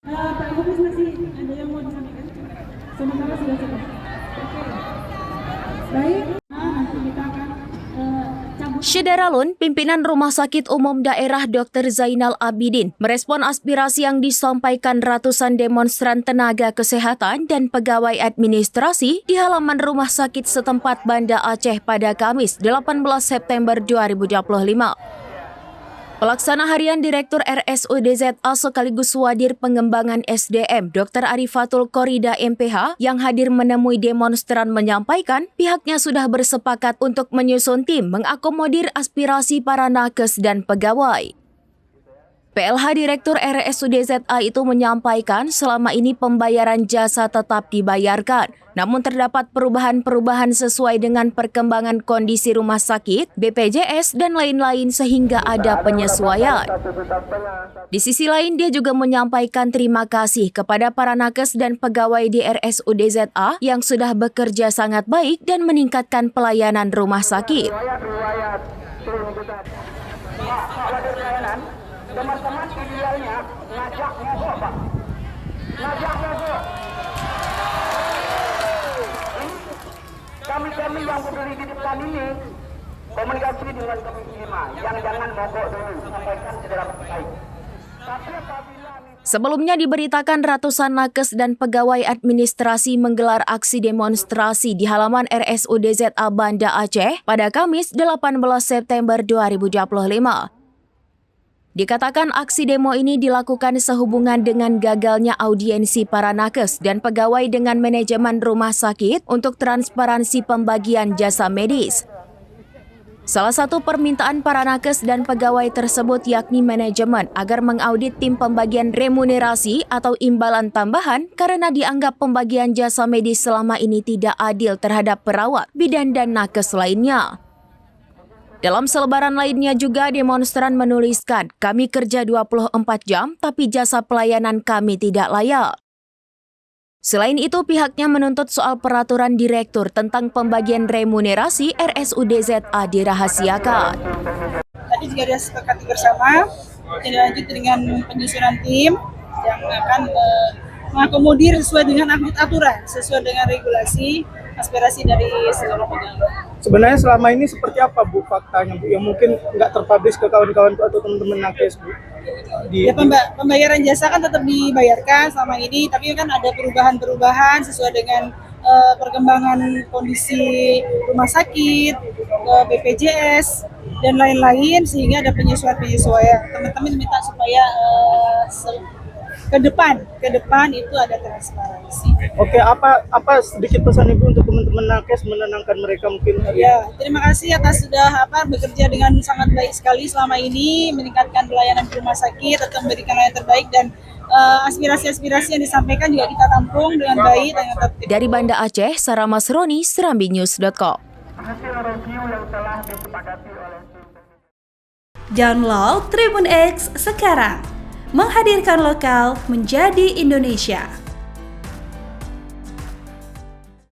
Pak Gubernur masih ada yang mau disampaikan? Sementara sudah cukup. Oke. Baik, nanti kita akan cabut. Syederalun, pimpinan Rumah Sakit Umum Daerah Dr. Zainal Abidin merespon aspirasi yang disampaikan ratusan demonstran tenaga kesehatan dan pegawai administrasi di halaman rumah sakit setempat Banda Aceh pada Kamis 18 September 2025. Pelaksana harian Direktur RSUD ZA sekaligus Wadir Pengembangan SDM Dr. Arifatul Korida MPH yang hadir menemui demonstran menyampaikan pihaknya sudah bersepakat untuk menyusun tim mengakomodir aspirasi para nakes dan pegawai. PLH Direktur RSUD ZA itu menyampaikan selama ini pembayaran jasa tetap dibayarkan, namun terdapat perubahan-perubahan sesuai dengan perkembangan kondisi rumah sakit, BPJS, dan lain-lain sehingga ada penyesuaian. Di sisi lain, dia juga menyampaikan terima kasih kepada para nakes dan pegawai di RSUD ZA yang sudah bekerja sangat baik dan meningkatkan pelayanan rumah sakit. Teman-teman idealnya ngajak mogok, Pak. Ngajak mogok. Kami yang berdiri di depan ini komunikasi dengan Komisi 5 yang jangan mogok dulu, sampaikan secara baik. Tapi apabila Sebelumnya diberitakan ratusan nakes dan pegawai administrasi menggelar aksi demonstrasi di halaman RSUD ZA Banda Aceh pada Kamis 18 September 2025. Dikatakan aksi demo ini dilakukan sehubungan dengan gagalnya audiensi para nakes dan pegawai dengan manajemen rumah sakit untuk transparansi pembagian jasa medis. Salah satu permintaan para nakes dan pegawai tersebut yakni manajemen agar mengaudit tim pembagian remunerasi atau imbalan tambahan karena dianggap pembagian jasa medis selama ini tidak adil terhadap perawat, bidan dan nakes lainnya. Dalam selebaran lainnya juga demonstran menuliskan, kami kerja 24 jam tapi jasa pelayanan kami tidak layak. Selain itu, pihaknya menuntut soal peraturan direktur tentang pembagian remunerasi RSUD ZA dirahasiakan. Tadi juga ada sepakati bersama, lanjut dengan penyusunan tim yang akan mengakomodir sesuai dengan aturan, sesuai dengan regulasi, aspirasi dari seluruh pegawai. Sebenarnya selama ini seperti apa Bu faktanya Bu yang mungkin nggak terpublish ke kawan-kawan atau teman-teman nakes Bu? Pembayaran jasa kan tetap dibayarkan selama ini, tapi kan ada perubahan-perubahan sesuai dengan perkembangan kondisi rumah sakit, BPJS dan lain-lain sehingga ada penyesuaian. Teman-teman minta supaya ke depan itu ada transparansi. Oke, apa sedikit pesan Ibu untuk teman-teman nakes menenangkan mereka mungkin? Ya, terima kasih atas sudah bekerja dengan sangat baik sekali selama ini, meningkatkan pelayanan di rumah sakit, tetap memberikan layanan terbaik dan aspirasi-aspirasi yang disampaikan juga kita tampung dengan baik dan tetap. Dari Banda Aceh, Sarah Masroni, serambinews.com. hasil review yang telah disepakati oleh Download Tribun X sekarang. Menghadirkan lokal menjadi Indonesia.